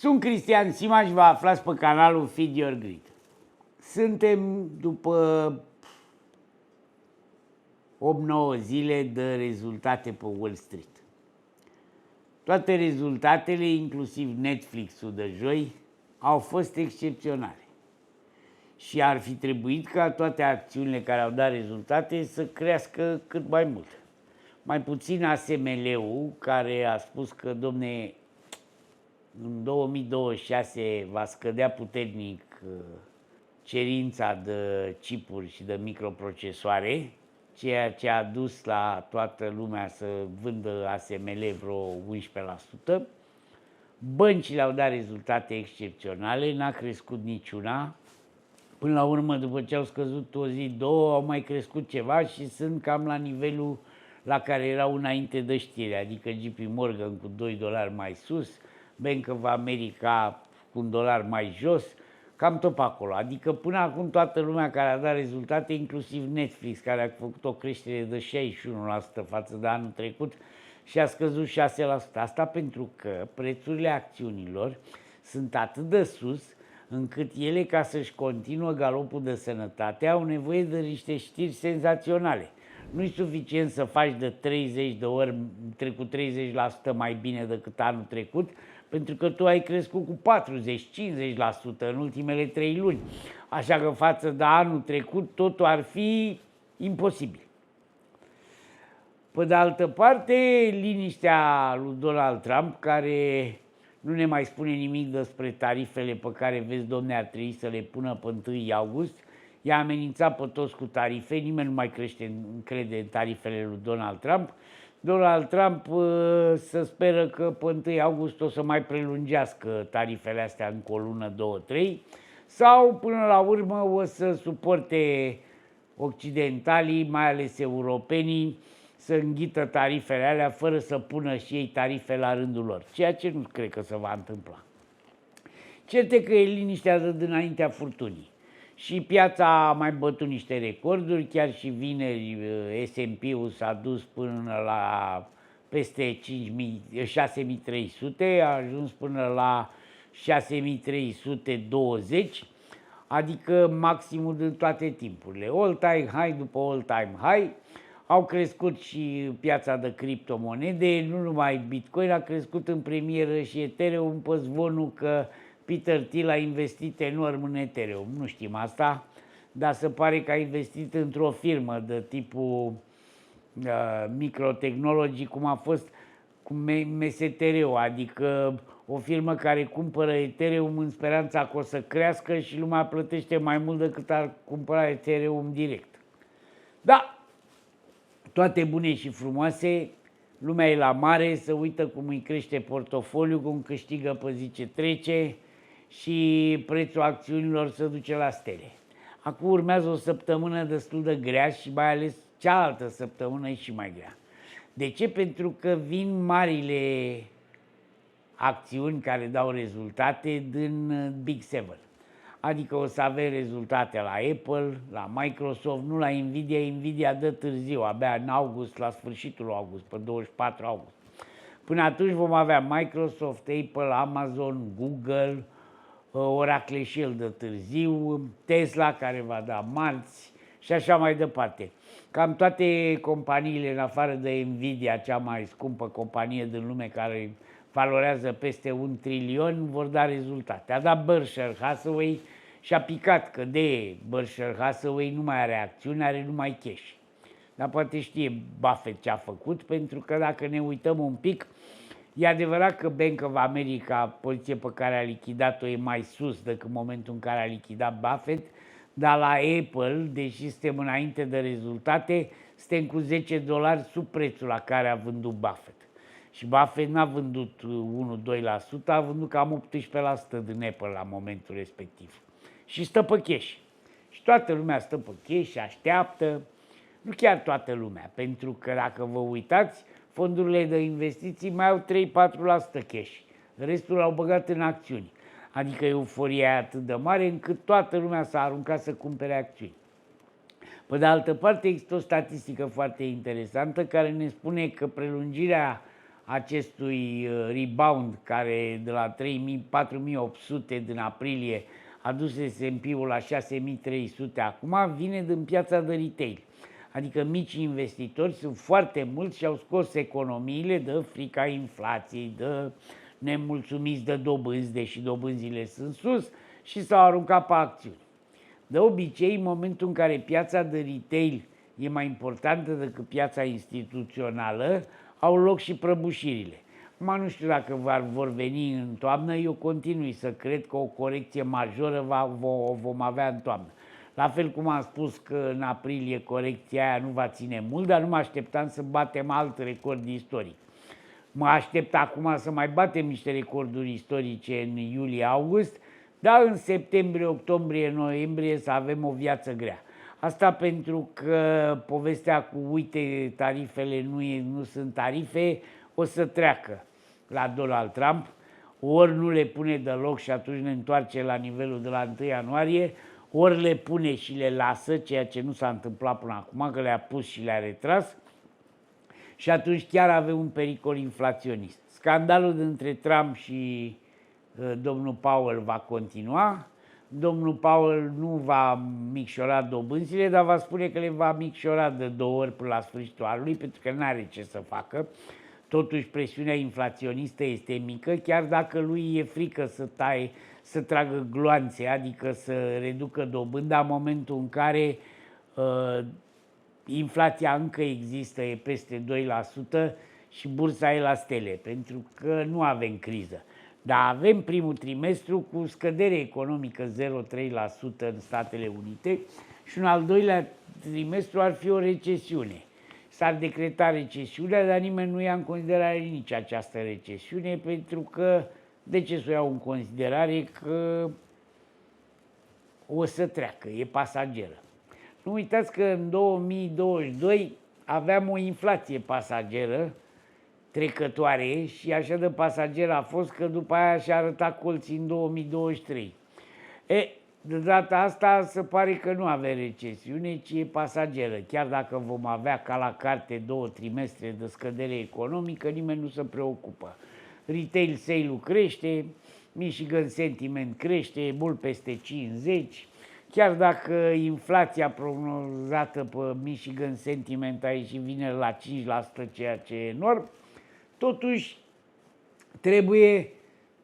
Sunt Cristian Sima și vă aflați pe canalul Feed Your Greed. Suntem după 8-9 zile de rezultate pe Wall Street. Toate rezultatele, inclusiv Netflix-ul de joi, au fost excepționale. Și ar fi trebuit ca toate acțiunile care au dat rezultate să crească cât mai mult. Mai puțin ASML-ul, care a spus că, domne, în 2026 va scădea puternic cerința de chipuri și de microprocesoare, ceea ce a dus la toată lumea să vândă ASML vreo 11%. Băncile au dat rezultate excepționale, n-a crescut niciuna. Până la urmă, după ce au scăzut o zi, două, au mai crescut ceva și sunt cam la nivelul la care erau înainte de știre, adică JP Morgan cu $2 mai sus, Bank of America cu $1 mai jos, cam tot pe acolo. Adică până acum toată lumea care a dat rezultate, inclusiv Netflix, care a făcut o creștere de 61% față de anul trecut și a scăzut 6%. Asta pentru că prețurile acțiunilor sunt atât de sus încât ele, ca să-și continuă galopul de sănătate, au nevoie de niște știri senzaționale. Nu-i suficient să faci de 30 de ori trecut 30% mai bine decât anul trecut, pentru că tu ai crescut cu 40-50% în ultimele 3 luni. Așa că față de anul trecut totul ar fi imposibil. Pe de altă parte, liniștea lui Donald Trump, care nu ne mai spune nimic despre tarifele pe care, vezi, domne, ar trebui să le pună pe 1 august, i-a amenințat pe toți cu tarife, nimeni nu mai crede în tarifele lui Donald Trump. Donald Trump se speră că pe 1 august o să mai prelungească tarifele astea încă o lună, 2-3, sau până la urmă o să suporte occidentalii, mai ales europenii, să înghită tarifele alea fără să pună și ei tarife la rândul lor, ceea ce nu cred că se va întâmpla. Cert e că e liniștea de dinaintea furtunii. Și piața a mai bătut niște recorduri, chiar și vineri S&P-ul s-a dus până la peste 6.300, a ajuns până la 6.320, adică maximul din toate timpurile. All-time high după all-time high. Au crescut și piața de criptomonede, nu numai Bitcoin, a crescut în premieră și Ethereum pe zvonul că Peter Thiel a investit enorm în Ethereum. Nu știm asta, dar se pare că a investit într-o firmă de tipul Microtechnology, cum a fost cu MSTR-ul, adică o firmă care cumpără Ethereum în speranța că o să crească și lumea plătește mai mult decât ar cumpăra Ethereum direct. Da, toate bune și frumoase, lumea e la mare, se uită cum îi crește portofoliul, cum câștigă pe zi ce trece și prețul acțiunilor se duce la stele. Acum urmează o săptămână destul de grea și mai ales cealaltă săptămână e și mai grea. De ce? Pentru că vin marile acțiuni care dau rezultate din Big Seven. Adică o să avem rezultate la Apple, la Microsoft, nu la Nvidia. Nvidia dă târziu, abia în august, la sfârșitul august, pe 24 august. Până atunci vom avea Microsoft, Apple, Amazon, Google, Oracle și el de târziu, Tesla care va da marți și așa mai departe. Cam toate companiile, în afară de Nvidia, cea mai scumpă companie din lume care valorează peste 1 trilion, vor da rezultate. A dat Berkshire Hathaway și a picat că de Berkshire Hathaway nu mai are acțiuni, are numai cash. Dar poate știe Buffett ce a făcut, pentru că dacă ne uităm un pic, e adevărat că Bank of America, poziție pe care a lichidat-o, e mai sus decât momentul în care a lichidat Buffett, dar la Apple, deși suntem înainte de rezultate, suntem cu $10 sub prețul la care a vândut Buffett. Și Buffett n-a vândut 1-2%, a vândut cam 18% din Apple la momentul respectiv. Și stă pe cash. Și toată lumea stă pe cash și așteaptă. Nu chiar toată lumea, pentru că dacă vă uitați, fondurile de investiții mai au 3-4% cash. Restul l-au băgat în acțiuni. Adică euforia e atât de mare încât toată lumea s-a aruncat să cumpere acțiuni. Pe de altă parte, există o statistică foarte interesantă care ne spune că prelungirea acestui rebound care de la 4.800 din aprilie a dus S&P-ul la 6.300 acum, vine din piața de retail. Adică mici investitori sunt foarte mulți și au scos economiile de frica inflației, de nemulțumiți de dobânzi, deși dobânzile sunt sus, și s-au aruncat pe acțiuni. De obicei, în momentul în care piața de retail e mai importantă decât piața instituțională, au loc și prăbușirile. Acum nu știu dacă vor veni în toamnă, eu continui să cred că o corecție majoră o vom avea în toamnă. La fel cum am spus că în aprilie corecția aia nu va ține mult, dar nu mă așteptam să batem alt record istoric. Mă aștept acum să mai batem niște recorduri istorice în iulie-august, dar în septembrie, octombrie, noiembrie să avem o viață grea. Asta pentru că povestea cu uite, tarifele nu sunt tarife, o să treacă la Donald Trump, ori nu le pune deloc și atunci ne întoarce la nivelul de la 1 ianuarie, ori le pune și le lasă, ceea ce nu s-a întâmplat până acum, că le-a pus și le-a retras, și atunci chiar avem un pericol inflaționist. Scandalul dintre Trump și domnul Powell va continua. Domnul Powell nu va micșora dobânzile, dar va spune că le va micșora de 2 ori până la sfârșitul anului, pentru că nu are ce să facă. Totuși presiunea inflaționistă este mică, chiar dacă lui e frică să tragă gloanțe, adică să reducă dobânda în momentul în care inflația încă există, e peste 2% și bursa e la stele, pentru că nu avem criză. Dar avem primul trimestru cu scădere economică 0,3% în Statele Unite și un al doilea trimestru ar fi o recesiune. S-ar decreta recesiunea, dar nimeni nu ia în considerare nici această recesiune, pentru că, de ce să o iau în considerare? Că o să treacă, e pasageră. Nu uitați că în 2022 aveam o inflație pasageră, trecătoare, și așa de pasager a fost că după aia și-a arătat colții în 2023. De data asta se pare că nu avem recesiune, ci e pasageră. Chiar dacă vom avea ca la carte 2 trimestre de scădere economică, nimeni nu se preocupă. Retail sale-ul crește, Michigan Sentiment crește, e mult peste 50. Chiar dacă inflația prognozată pe Michigan Sentiment a ieșit vineri la 5%, ceea ce e enorm, totuși trebuie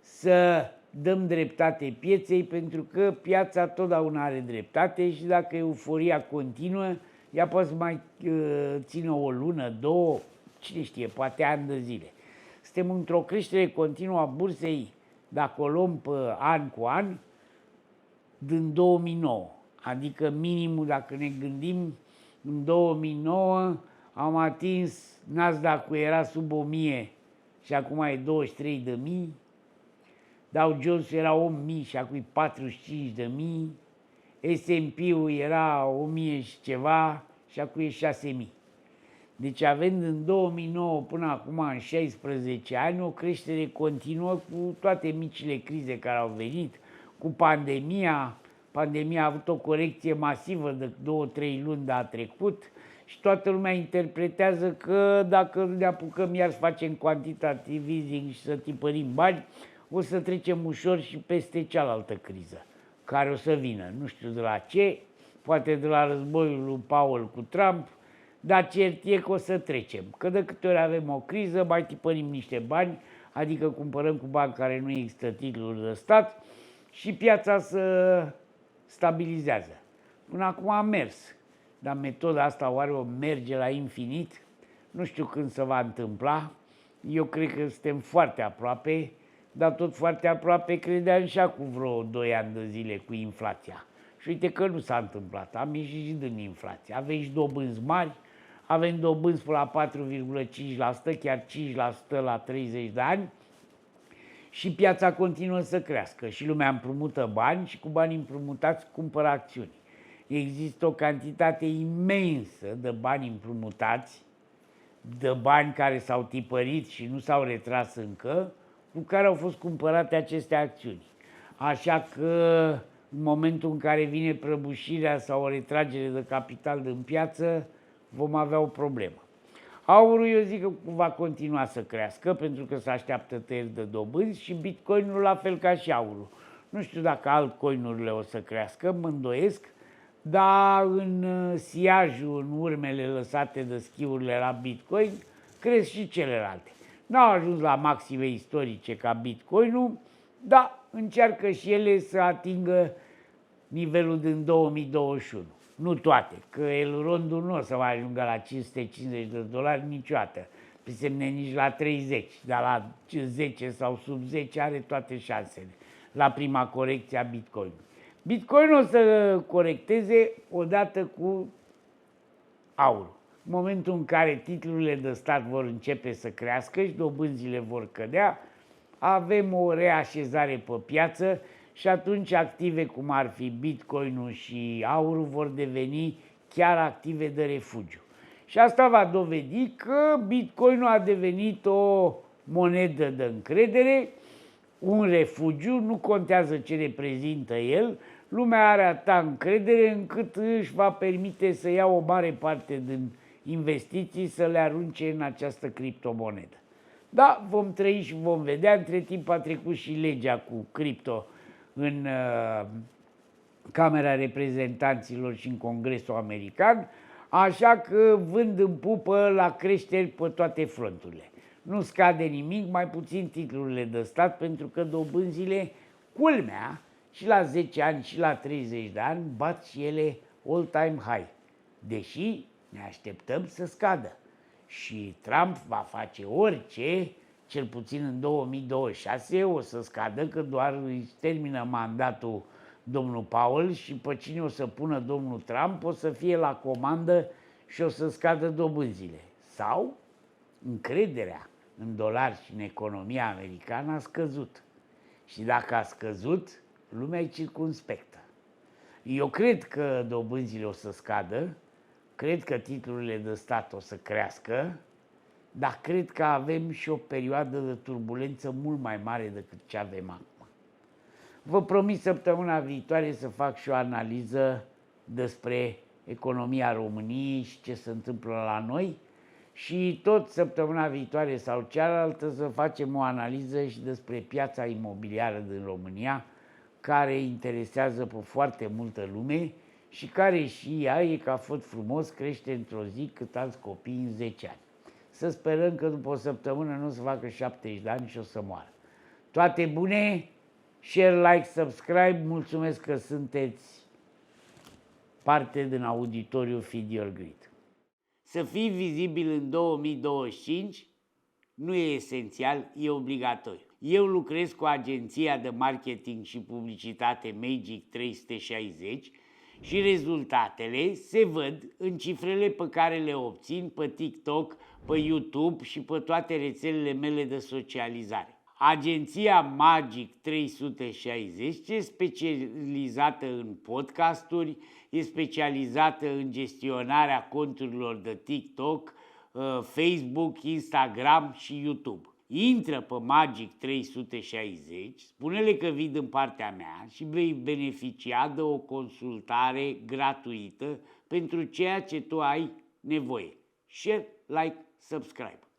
să dăm dreptate pieței, pentru că piața totdeauna are dreptate și dacă euforia continuă, ea poate să mai țină o lună, 2, cine știe, poate ani de zile. Suntem într-o creștere continuă a bursei, dacă o luăm pe an cu an, din 2009. Adică minimul, dacă ne gândim, în 2009 am atins, Nasdaq-ul era sub 1000 și acum e 23.000, Dow Jones era 8.000 și acum e 45.000, S&P-ul era 1.000 și ceva și acum e 6.000. Deci avem din 2009 până acum, în 16 ani, o creștere continuă cu toate micile crize care au venit, cu pandemia. Pandemia a avut o corecție masivă de 2-3 luni, dar a trecut și toată lumea interpretează că dacă ne apucăm iar să facem quantitative easing și să tipărim bani, o să trecem ușor și peste cealaltă criză, care o să vină. Nu știu de la ce, poate de la războiul lui Powell cu Trump, dar cert e că o să trecem. Că de câte ori avem o criză, mai tipărim niște bani, adică cumpărăm cu bani care nu există titluri de stat și piața să stabilizează. Până acum a mers, dar metoda asta oare o merge la infinit? Nu știu când se va întâmpla. Eu cred că suntem foarte aproape, dar tot foarte aproape credeam și acum vreo 2 ani de zile cu inflația. Și uite că nu s-a întâmplat, am ieșit și din inflație. Avem și dobânzi mari, avem dobânzi până la 4,5%, chiar 5% la 30 de ani, și piața continuă să crească și lumea împrumută bani și cu bani împrumutați cumpără acțiuni. Există o cantitate imensă de bani împrumutați, de bani care s-au tipărit și nu s-au retras încă, cu care au fost cumpărate aceste acțiuni. Așa că în momentul în care vine prăbușirea sau o retragere de capital din piață, vom avea o problemă. Aurul eu zic că va continua să crească pentru că se așteaptă tăieri de dobânzi și Bitcoinul la fel ca și aurul. Nu știu dacă altcoinurile o să crească, mă îndoiesc, dar în siajul, în urmele lăsate de schiurile la Bitcoin, cresc și celelalte. N-au ajuns la maxime istorice ca Bitcoinul, dar încearcă și ele să atingă nivelul din 2021. Nu toate, că Elrondul nu o să mai ajungă la $550 niciodată, pe semne nici la 30, dar la 10 sau sub 10 are toate șansele la prima corecție a Bitcoinului. Bitcoinul o să corecteze odată cu aurul. În momentul în care titlurile de stat vor începe să crească și dobânzile vor cădea, avem o reașezare pe piață și atunci active cum ar fi Bitcoinul și aurul vor deveni chiar active de refugiu. Și asta va dovedi că Bitcoinul a devenit o monedă de încredere, un refugiu, nu contează ce reprezintă el, lumea are atâta încredere încât își va permite să ia o mare parte din investiții să le arunce în această criptomonedă. Da, vom trăi și vom vedea. Între timp a trecut și legea cu cripto în Camera Reprezentanților și în Congresul American, așa că vând în pupă la creșteri pe toate fronturile. Nu scade nimic, mai puțin titlurile de stat, pentru că dobânzile, culmea, și la 10 ani și la 30 de ani, bat și ele all-time high, deși ne așteptăm să scadă. Și Trump va face orice, cel puțin în 2026, o să scadă, că doar îi termină mandatul domnul Powell și pe cine o să pună domnul Trump o să fie la comandă și o să scadă dobânzile. Sau încrederea în dolari și în economia americană a scăzut. Și dacă a scăzut, lumea e circumspectă. Eu cred că dobânzile o să scadă, cred că titlurile de stat o să crească, dar cred că avem și o perioadă de turbulență mult mai mare decât ce avem acum. Vă promit săptămâna viitoare să fac și o analiză despre economia României și ce se întâmplă la noi și tot săptămâna viitoare sau cealaltă să facem o analiză și despre piața imobiliară din România, care interesează pe foarte multă lume și care și ea e ca făt frumos, crește într-o zi cât alți copii în 10 ani. Să sperăm că după o săptămână nu o să facă 70 de ani și o să moară. Toate bune, share, like, subscribe, mulțumesc că sunteți parte din auditoriul Feed Your Greed. Să fii vizibil în 2025 nu e esențial, e obligatoriu. Eu lucrez cu agenția de marketing și publicitate Magic 360 și rezultatele se văd în cifrele pe care le obțin pe TikTok, pe YouTube și pe toate rețelele mele de socializare. Agenția Magic 360 e specializată în podcasturi, e specializată în gestionarea conturilor de TikTok, Facebook, Instagram și YouTube. Intră pe Magic 360, spune-le că vii din partea mea și vei beneficia de o consultare gratuită pentru ceea ce tu ai nevoie. Share, like, subscribe.